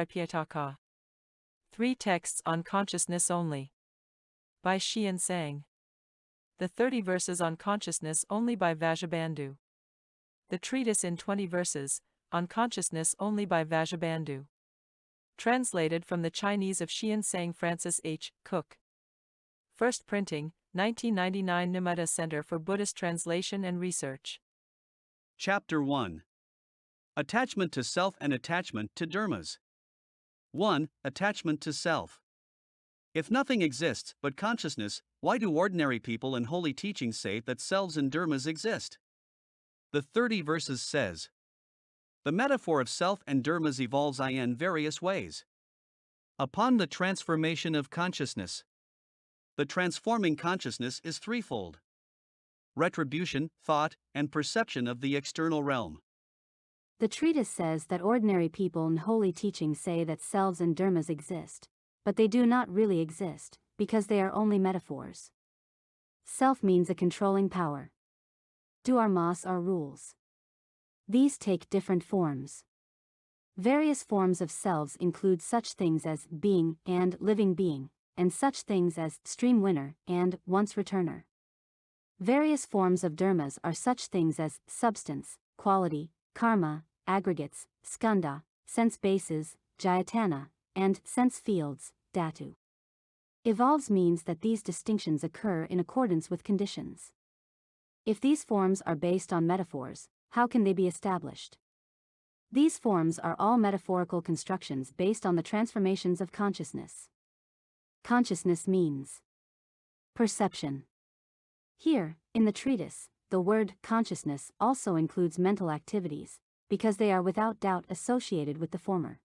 Pietaka. 3 texts on consciousness only. By Xian Sang. The 30 verses on consciousness only by Vasubandhu. The treatise in 20 verses, on consciousness only by Vasubandhu. Translated from the Chinese of Xian Sang Francis H. Cook. First printing, 1999 Nimeta Center for Buddhist Translation and Research. Chapter 1. Attachment to Self and Attachment to Dharmas. 1. Attachment to Self. If nothing exists but consciousness, why do ordinary people and holy teachings say that selves and dharmas exist? The 30 verses says, the metaphor of self and dharmas evolves in various ways. Upon the transformation of consciousness. The transforming consciousness is threefold: retribution, thought, and perception of the external realm. The treatise says that ordinary people and holy teachings say that selves and dharmas exist, but they do not really exist, because they are only metaphors. Self means a controlling power. DuarMas are rules. These take different forms. Various forms of selves include such things as being and living being, and such things as stream winner and once returner. Various forms of dharmas are such things as substance, quality, karma, aggregates, skandha, sense bases, Gyatana, and sense fields, dhatu. Evolves means that these distinctions occur in accordance with conditions. If these forms are based on metaphors, how can they be established? These forms are all metaphorical constructions based on the transformations of consciousness. Consciousness means perception. Here, in the treatise, the word consciousness also includes mental activities, because they are without doubt associated with the former.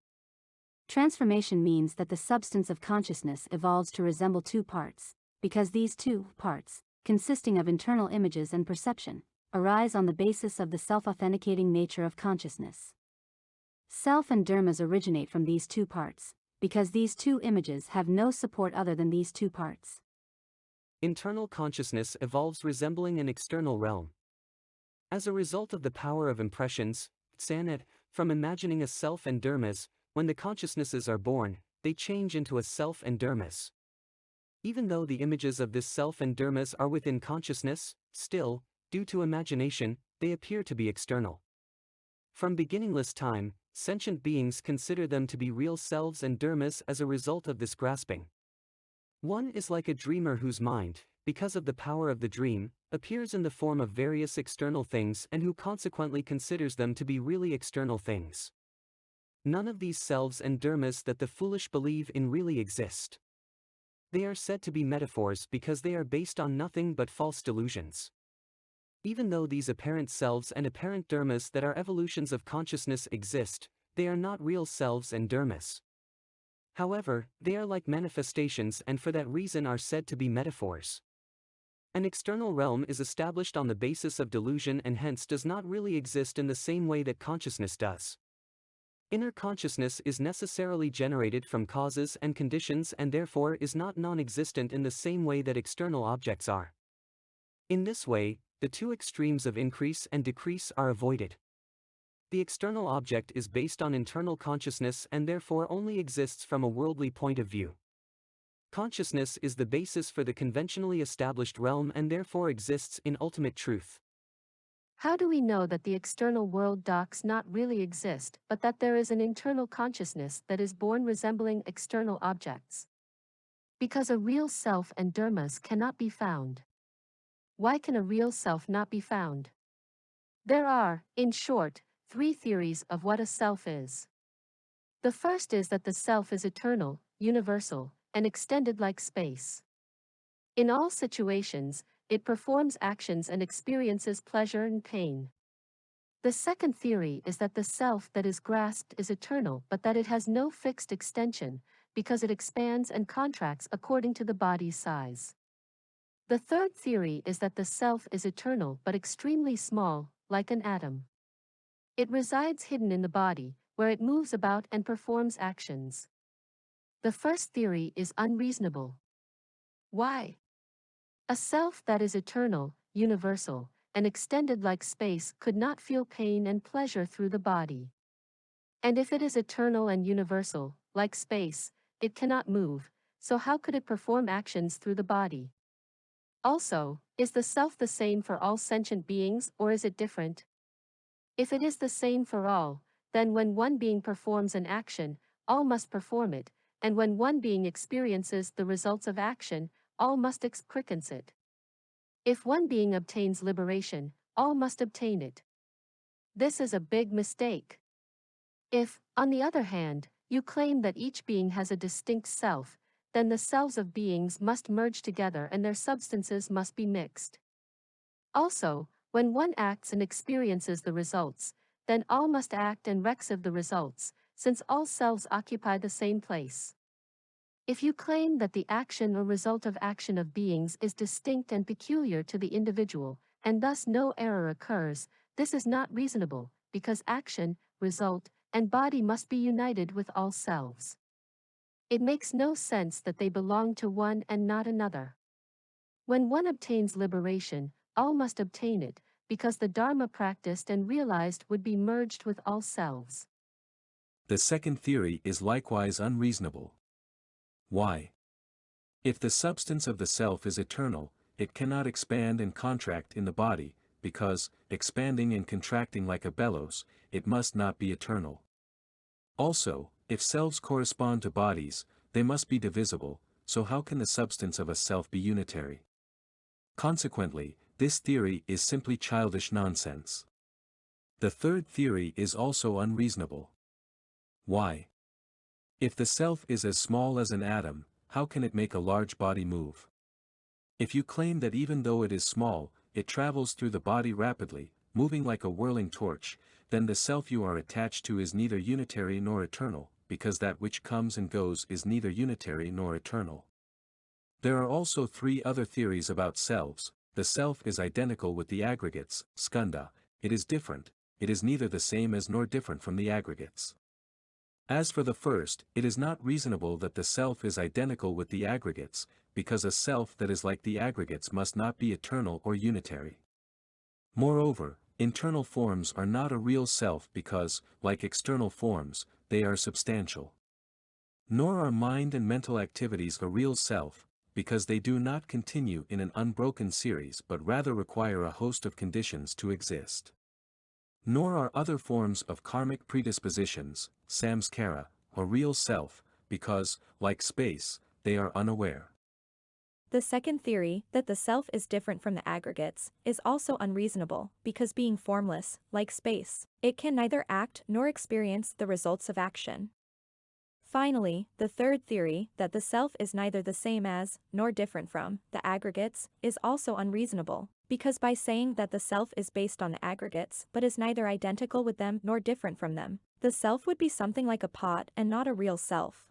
Transformation means that the substance of consciousness evolves to resemble 2 parts, because these 2 parts, consisting of internal images and perception, arise on the basis of the self-authenticating nature of consciousness. Self and dharmas originate from these 2 parts, because these 2 images have no support other than these 2 parts. Internal consciousness evolves resembling an external realm. As a result of the power of impressions, Sanet, from imagining a self and dharmas, when the consciousnesses are born, they change into a self and dharmas. Even though the images of this self and dharmas are within consciousness, still, due to imagination, they appear to be external. From beginningless time, sentient beings consider them to be real selves and dharmas as a result of this grasping. One is like a dreamer whose mind, because of the power of the dream, appears in the form of various external things and who consequently considers them to be really external things. None of these selves and dharmas that the foolish believe in really exist. They are said to be metaphors because they are based on nothing but false delusions. Even though these apparent selves and apparent dharmas that are evolutions of consciousness exist, they are not real selves and dharmas. However, they are like manifestations and for that reason are said to be metaphors. An external realm is established on the basis of delusion and hence does not really exist in the same way that consciousness does. Inner consciousness is necessarily generated from causes and conditions and therefore is not non-existent in the same way that external objects are. In this way, the 2 extremes of increase and decrease are avoided. The external object is based on internal consciousness and therefore only exists from a worldly point of view. Consciousness is the basis for the conventionally established realm and therefore exists in ultimate truth. How do we know that the external world does not really exist, but that there is an internal consciousness that is born resembling external objects? Because a real self and dharmas cannot be found. Why can a real self not be found? There are, in short, 3 theories of what a self is. The first is that the self is eternal, universal, and extended like space. In all situations, it performs actions and experiences pleasure and pain. The second theory is that the self that is grasped is eternal but that it has no fixed extension, because it expands and contracts according to the body's size. The third theory is that the self is eternal but extremely small, like an atom. It resides hidden in the body, where it moves about and performs actions. The first theory is unreasonable. Why? A self that is eternal, universal, and extended like space could not feel pain and pleasure through the body. And if it is eternal and universal, like space, it cannot move, so how could it perform actions through the body? Also, is the self the same for all sentient beings or is it different? If it is the same for all, then when one being performs an action, all must perform it, and when one being experiences the results of action, all must experience it. If one being obtains liberation, all must obtain it. This is a big mistake. If, on the other hand, you claim that each being has a distinct self, then the selves of beings must merge together and their substances must be mixed. Also, when one acts and experiences the results, then all must act and receive the results, since all selves occupy the same place. If you claim that the action or result of action of beings is distinct and peculiar to the individual, and thus no error occurs, this is not reasonable, because action, result, and body must be united with all selves. It makes no sense that they belong to one and not another. When one obtains liberation, all must obtain it, because the Dharma practiced and realized would be merged with all selves. The second theory is likewise unreasonable. Why? If the substance of the self is eternal, it cannot expand and contract in the body, because, expanding and contracting like a bellows, it must not be eternal. Also, if selves correspond to bodies, they must be divisible, so how can the substance of a self be unitary? Consequently, this theory is simply childish nonsense. The third theory is also unreasonable. Why? If the self is as small as an atom, how can it make a large body move? If you claim that even though it is small, it travels through the body rapidly, moving like a whirling torch, then the self you are attached to is neither unitary nor eternal, because that which comes and goes is neither unitary nor eternal. There are also three other theories about selves. The self is identical with the aggregates, skandha, it is different, it is neither the same as nor different from the aggregates. As for the first, it is not reasonable that the self is identical with the aggregates, because a self that is like the aggregates must not be eternal or unitary. Moreover, internal forms are not a real self because, like external forms, they are substantial. Nor are mind and mental activities a real self, because they do not continue in an unbroken series but rather require a host of conditions to exist. Nor are other forms of karmic predispositions, samskara, a real self, because, like space, they are unaware. The second theory, that the self is different from the aggregates, is also unreasonable, because being formless, like space, it can neither act nor experience the results of action. Finally, the third theory, that the self is neither the same as, nor different from, the aggregates, is also unreasonable, because by saying that the self is based on the aggregates but is neither identical with them nor different from them, the self would be something like a pot and not a real self.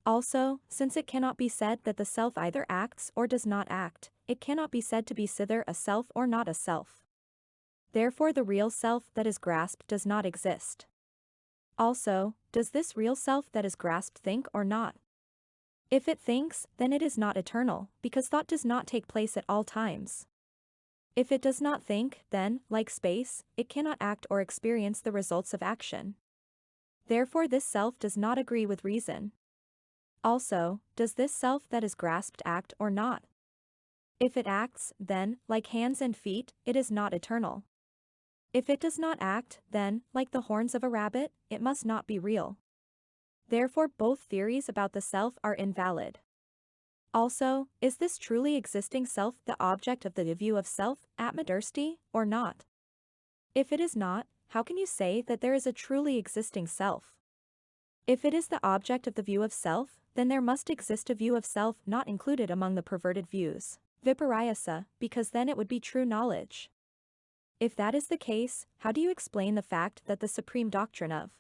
Also, since it cannot be said that the self either acts or does not act, it cannot be said to be either a self or not a self. Therefore the real self that is grasped does not exist. Also, does this real self that is grasped think or not? If it thinks, then it is not eternal, because thought does not take place at all times. If it does not think, then, like space, it cannot act or experience the results of action. Therefore this self does not agree with reason. Also, does this self that is grasped act or not? If it acts, then, like hands and feet, it is not eternal. If it does not act, then, like the horns of a rabbit, it must not be real. Therefore both theories about the self are invalid. Also, is this truly existing self the object of the view of self, atmadrasti, or not? If it is not, how can you say that there is a truly existing self? If it is the object of the view of self, then there must exist a view of self not included among the perverted views, vipariyasa, because then it would be true knowledge. If that is the case, how do you explain the fact that the supreme doctrine of